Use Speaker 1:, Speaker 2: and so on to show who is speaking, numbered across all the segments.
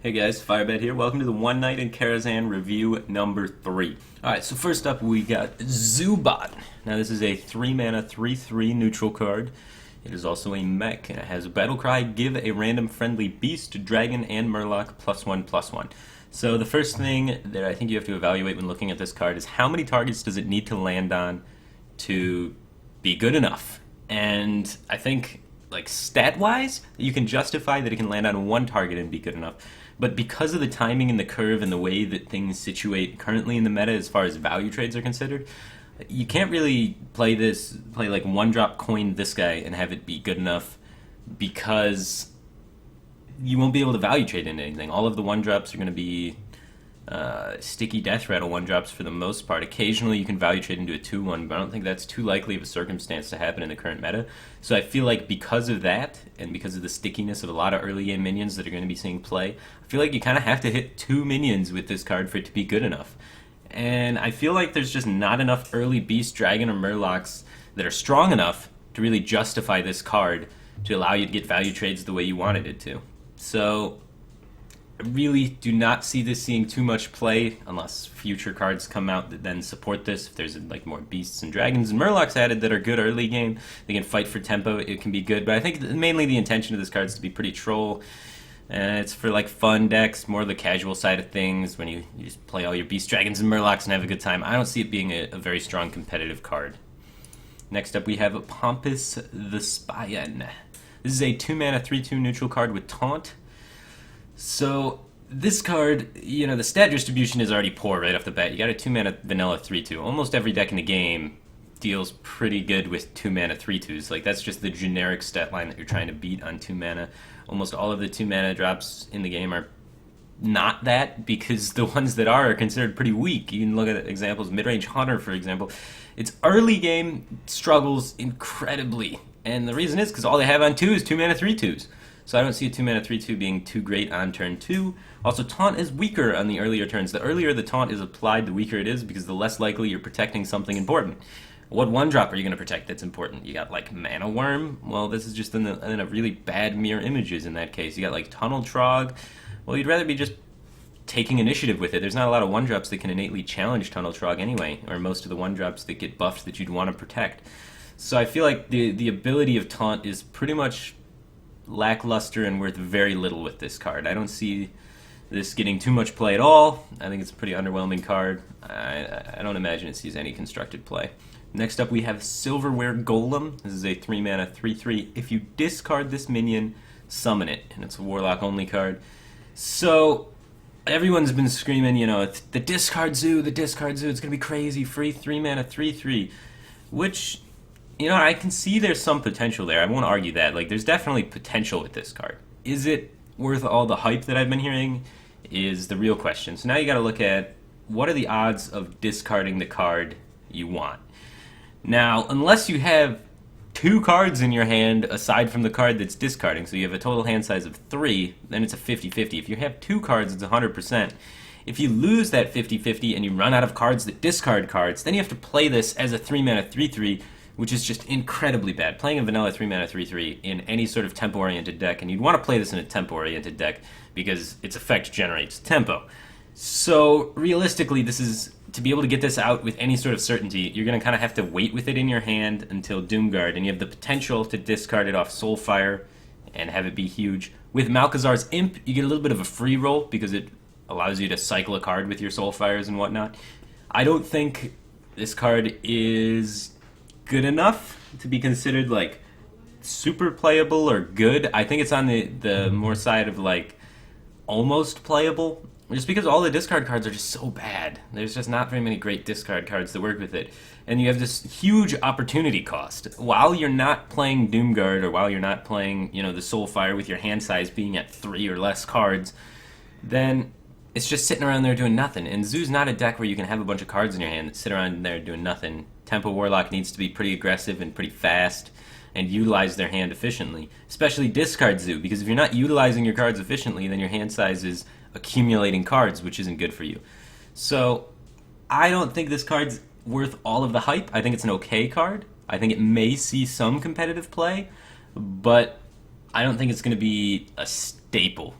Speaker 1: Hey guys, Firebat here. Welcome to the One Night in Karazhan review number 3. Alright, so first up we got Zubat. Now this is a 3 mana 3/3 neutral card. It is also a mech, and it has a battle cry, give a random friendly beast, dragon, and murloc +1/+1. So the first thing that I think you have to evaluate when looking at this card is how many targets does it need to land on to be good enough? And I think, like, stat-wise, you can justify that it can land on one target and be good enough. But because of the timing and the curve and the way that things situate currently in the meta as far as value trades are considered, you can't really play like one drop coin this guy and have it be good enough, because you won't be able to value trade into anything. All of the one drops are going to be sticky death rattle one drops for the most part. Occasionally you can value trade into a 2/1, but I don't think that's too likely of a circumstance to happen in the current meta. So I feel like because of that, and because of the stickiness of a lot of early game minions that are going to be seeing play, I feel like you kind of have to hit 2 minions with this card for it to be good enough. And I feel like there's just not enough early beast, dragon, or murlocs that are strong enough to really justify this card to allow you to get value trades the way you wanted it to. So I really do not see this seeing too much play unless future cards come out that then support this. If there's like more beasts and dragons and murlocs added that are good early game, they can fight for tempo, it can be good. But I think mainly the intention of this card is to be pretty troll. It's for like fun decks, more the casual side of things, when you just play all your beasts, dragons, and murlocs and have a good time. I don't see it being a very strong competitive card. Next up we have Pompous the Spion. This is a 2 mana 3/2 neutral card with taunt. So this card, you know, the stat distribution is already poor right off the bat. You got a 2 mana vanilla 3/2. Almost every deck in the game deals pretty good with 2 mana 3/2s. Like, that's just the generic stat line that you're trying to beat on 2 mana. Almost all of the 2 mana drops in the game are not that, because the ones that are considered pretty weak. You can look at examples, Midrange Hunter, for example. Its early game struggles incredibly, and the reason is because all they have on 2 is 2 mana 3/2s. So I don't see a 2 mana 3/2 being too great on turn 2. Also, taunt is weaker on the earlier turns. The earlier the taunt is applied, the weaker it is, because the less likely you're protecting something important. What one drop are you going to protect that's important? You got like Mana Worm? Well, this is just in a really bad mirror images in that case. You got like Tunnel Trog. Well, you'd rather be just taking initiative with it. There's not a lot of one drops that can innately challenge Tunnel Trog anyway, or most of the one drops that get buffed that you'd want to protect. So I feel like the ability of taunt is pretty much lackluster and worth very little with this card. I don't see this getting too much play at all. I think it's a pretty underwhelming card. I don't imagine it sees any constructed play. Next up we have Silverware Golem. This is a 3 mana 3/3. If you discard this minion, summon it, and it's a Warlock only card. So everyone's been screaming, you know, it's the discard zoo, it's gonna be crazy, free 3 mana 3/3, which, you know, I can see there's some potential there. I won't argue that. Like, there's definitely potential with this card. Is it worth all the hype that I've been hearing is the real question. So now you gotta look at, what are the odds of discarding the card you want? Now, unless you have 2 cards in your hand aside from the card that's discarding, so you have a total hand size of 3, then it's a 50-50. If you have 2 cards, it's 100%. If you lose that 50-50 and you run out of cards that discard cards, then you have to play this as a 3 mana 3/3, which is just incredibly bad. Playing a vanilla 3 mana 3/3 in any sort of tempo-oriented deck, and you'd want to play this in a tempo-oriented deck because its effect generates tempo. So realistically, this is, to be able to get this out with any sort of certainty, you're going to kind of have to wait with it in your hand until Doomguard, and you have the potential to discard it off Soulfire and have it be huge. With Malchezaar's Imp, you get a little bit of a free roll because it allows you to cycle a card with your Soulfires and whatnot. I don't think this card is good enough to be considered like super playable or good. I think it's on the more side of like almost playable, just because all the discard cards are just so bad. There's just not very many great discard cards that work with it, and you have this huge opportunity cost. While you're not playing Doomguard, or while you're not playing, you know, the Soulfire with your hand size being at 3 or less cards, then it's just sitting around there doing nothing. And Zoo's not a deck where you can have a bunch of cards in your hand that sit around there doing nothing. Tempo Warlock needs to be pretty aggressive and pretty fast and utilize their hand efficiently, especially discard Zoo, because if you're not utilizing your cards efficiently, then your hand size is accumulating cards, which isn't good for you. So I don't think this card's worth all of the hype. I think it's an okay card. I think it may see some competitive play, but I don't think it's going to be a staple.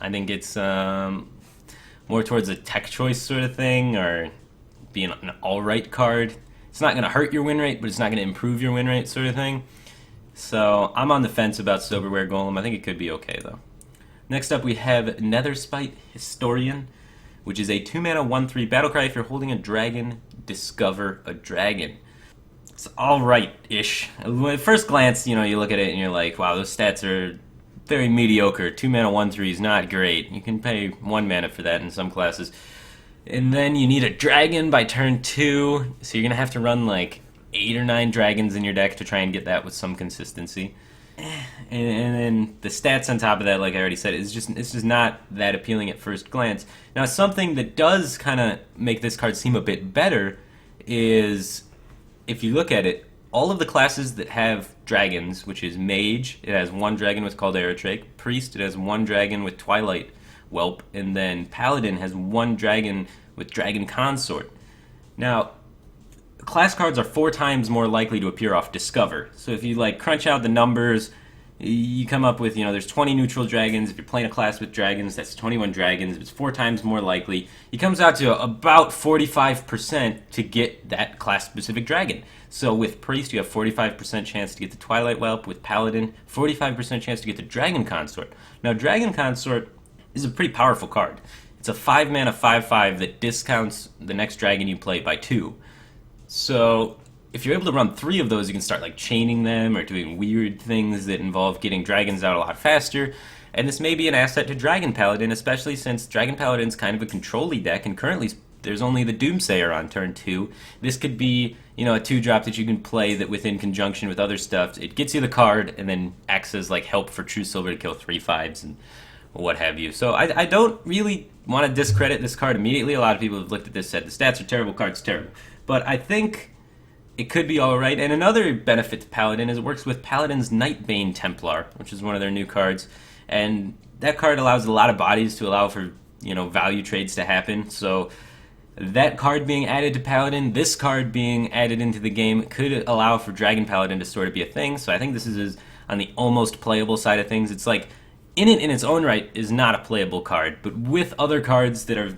Speaker 1: I think it's more towards a tech choice sort of thing, or being an alright card. It's not going to hurt your win rate, but it's not going to improve your win rate sort of thing. So I'm on the fence about silverware golem. I think it could be okay though. Next up we have Nether Historian, which is a 2-mana 1/3 battlecry. If you're holding a dragon, discover a dragon. It's alright-ish. At first glance, you look at it and you're like, wow, those stats are very mediocre. 2-mana 1/3 is not great. You can pay 1 mana for that in some classes. And then you need a dragon by turn 2, so you're going to have to run like 8 or 9 dragons in your deck to try and get that with some consistency. And then the stats on top of that, like I already said, it's just not that appealing at first glance. Now, something that does kind of make this card seem a bit better is, if you look at it, all of the classes that have dragons, which is Mage, it has 1 dragon with Caldera Drake. Priest, it has 1 dragon with Twilight Whelp. And then Paladin has 1 dragon with Dragon Consort. Now, class cards are 4 times more likely to appear off Discover. So if you crunch out the numbers, you come up with, there's 20 neutral dragons. If you're playing a class with dragons, that's 21 dragons. It's 4 times more likely. It comes out to about 45% to get that class-specific dragon. So with Priest, you have 45% chance to get the Twilight Whelp. With Paladin, 45% chance to get the Dragon Consort. Now, Dragon Consort is a pretty powerful card. It's a 5-mana 5/5 that discounts the next dragon you play by 2. So if you're able to run 3 of those, you can start chaining them or doing weird things that involve getting dragons out a lot faster. And this may be an asset to Dragon Paladin, especially since Dragon Paladin's kind of a control-y deck, and currently there's only the Doomsayer on turn 2. This could be, a 2-drop that you can play that within conjunction with other stuff, it gets you the card and then acts as help for True Silver to kill 3/5s and what have you. So I don't really want to discredit this card immediately. A lot of people have looked at this and said, the stats are terrible, card's terrible. But I think it could be alright. And another benefit to Paladin is it works with Paladin's Bane Templar, which is one of their new cards. And that card allows a lot of bodies to allow for, value trades to happen. So that card being added to Paladin, this card being added into the game, could allow for Dragon Paladin to sort of be a thing. So I think this is on the almost playable side of things. It's in its own right is not a playable card, but with other cards that are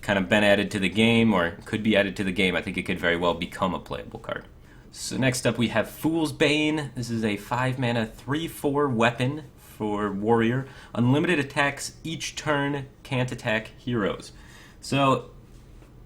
Speaker 1: kind of been added to the game or could be added to the game, I think it could very well become a playable card. So next up we have Fool's Bane. This is a 5-mana 3/4 weapon for warrior. Unlimited attacks each turn, can't attack heroes. So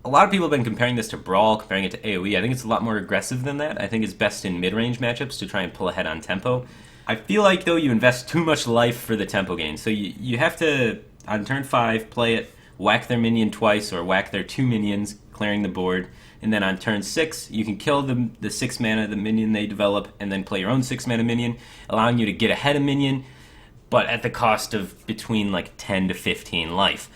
Speaker 1: a lot of people have been comparing this to Brawl, comparing it to AoE. I think it's a lot more aggressive than that. I think it's best in mid-range matchups to try and pull ahead on tempo. I feel like, though, you invest too much life for the tempo gain. So you have to, on turn 5, play it, whack their minion twice, or whack their 2 minions, clearing the board. And then on turn 6, you can kill the 6 mana, the minion they develop, and then play your own 6 mana minion, allowing you to get ahead of minion, but at the cost of between 10 to 15 life.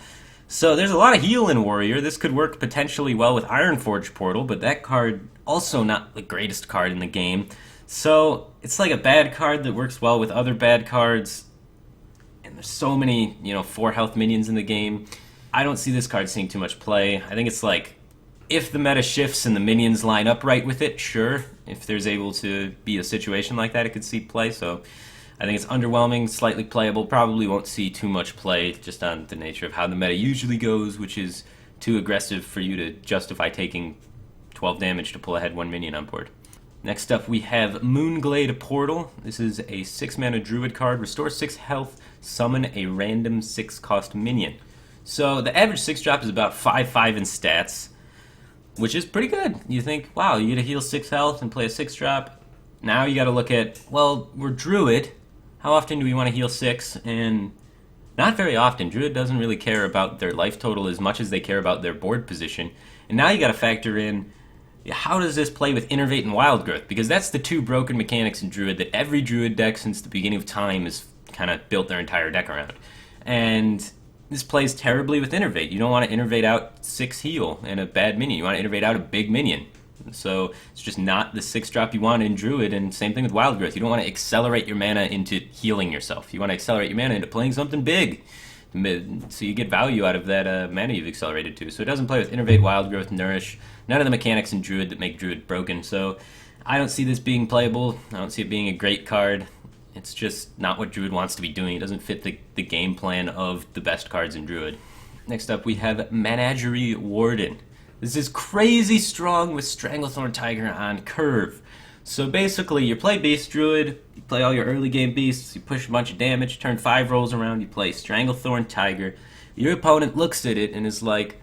Speaker 1: So there's a lot of heal in Warrior. This could work potentially well with Ironforge Portal, but that card also not the greatest card in the game. So it's a bad card that works well with other bad cards, and there's so many 4 health minions in the game. I don't see this card seeing too much play. I think it's if the meta shifts and the minions line up right with it, sure. If there's able to be a situation like that, it could see play. So I think it's underwhelming, slightly playable. Probably won't see too much play just on the nature of how the meta usually goes, which is too aggressive for you to justify taking 12 damage to pull ahead 1 minion on board. Next up we have Moonglade Portal. This is a 6-mana druid card. Restore 6 health, summon a random 6-cost minion. So the average 6-drop is about 5/5 in stats, which is pretty good. You think, wow, you get to heal 6 health and play a 6-drop. Now you got to look at, well, we're druid. How often do we want to heal 6? And not very often. Druid doesn't really care about their life total as much as they care about their board position. And now you got to factor in, how does this play with Innervate and Wild Growth? Because that's the 2 broken mechanics in Druid that every Druid deck since the beginning of time has kind of built their entire deck around. And this plays terribly with Innervate. You don't want to Innervate out 6 heal and a bad minion. You want to Innervate out a big minion. So it's just not the 6-drop you want in Druid, and same thing with Wild Growth. You don't want to accelerate your mana into healing yourself. You want to accelerate your mana into playing something big. So you get value out of that mana you've accelerated to. So it doesn't play with Innervate, Wild Growth, Nourish. None of the mechanics in Druid that make Druid broken. So I don't see this being playable. I don't see it being a great card. It's just not what Druid wants to be doing. It doesn't fit the game plan of the best cards in Druid. Next up, we have Menagerie Warden. This is crazy strong with Stranglethorn Tiger on curve. So basically, you play Beast Druid, you play all your early game beasts, you push a bunch of damage, turn 5 rolls around, you play Stranglethorn Tiger. Your opponent looks at it and is like,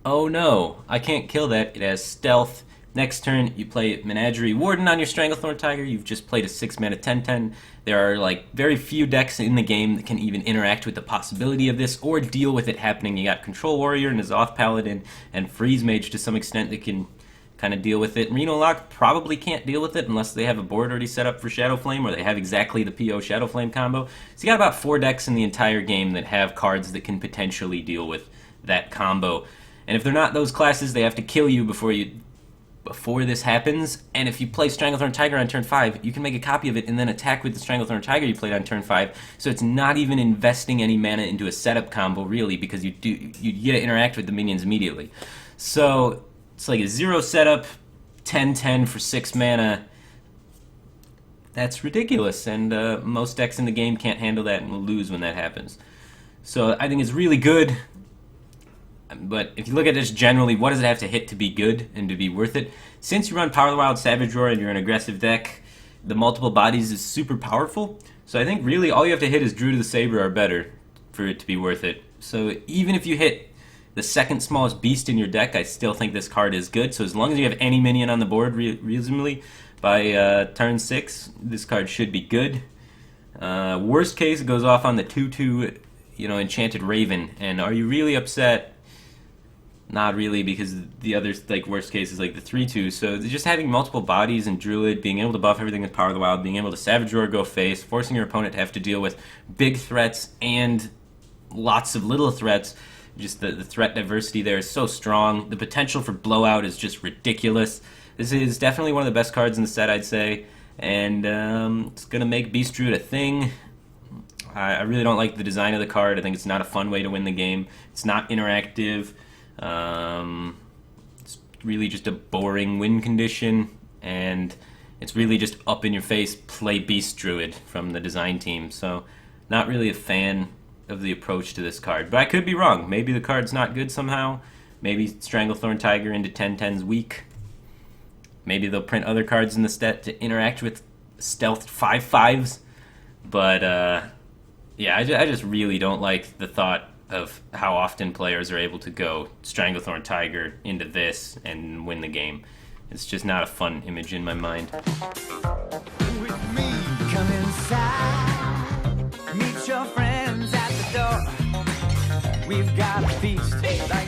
Speaker 1: oh no, I can't kill that, it has stealth. Next turn, you play Menagerie Warden on your Stranglethorn Tiger. You've just played a 6-mana 10/10. There are like very few decks in the game that can even interact with the possibility of this or deal with it happening. You got Control Warrior and Azoth Paladin and Freeze Mage to some extent that can kind of deal with it. Reno Lock probably can't deal with it unless they have a board already set up for Shadow Flame or they have exactly the PO Shadow Flame combo. So you got about 4 decks in the entire game that have cards that can potentially deal with that combo. And if they're not those classes, they have to kill you before this happens. And if you play Stranglethorn Tiger on turn 5, you can make a copy of it and then attack with the Stranglethorn Tiger you played on turn 5. So it's not even investing any mana into a setup combo, really, because you get to interact with the minions immediately. So it's like a 0 setup, 10/10 for 6 mana. That's ridiculous, and most decks in the game can't handle that and will lose when that happens. So I think it's really good. But if you look at this generally, what does it have to hit to be good and to be worth it? Since you run Power of the Wild, Savage Roar, and you're an aggressive deck, the multiple bodies is super powerful. So I think really all you have to hit is Druid of the Saber or better for it to be worth it. So even if you hit the second smallest beast in your deck, I still think this card is good. So as long as you have any minion on the board reasonably by turn 6, this card should be good. Worst case, it goes off on the 2/2, Enchanted Raven. And are you really upset? Not really, because the other worst case is like the 3/2. So just having multiple bodies and Druid, being able to buff everything with Power of the Wild, being able to Savage Roar go face, forcing your opponent to have to deal with big threats and lots of little threats. Just the threat diversity there is so strong. The potential for blowout is just ridiculous. This is definitely one of the best cards in the set, I'd say. And it's going to make Beast Druid a thing. I really don't like the design of the card. I think it's not a fun way to win the game. It's not interactive. It's really just a boring win condition, and it's really just up in your face, play Beast Druid from the design team. So not really a fan of the approach to this card, but I could be wrong. Maybe the card's not good somehow. Maybe Stranglethorn Tiger into 10/10's weak. Maybe they'll print other cards in the set to interact with stealth 5/5s. But yeah, I just really don't like the thought of how often players are able to go Stranglethorn Tiger into this and win the game. It's just not a fun image in my mind.
Speaker 2: With me, come inside. Meet your friends at the door. We've got a feast like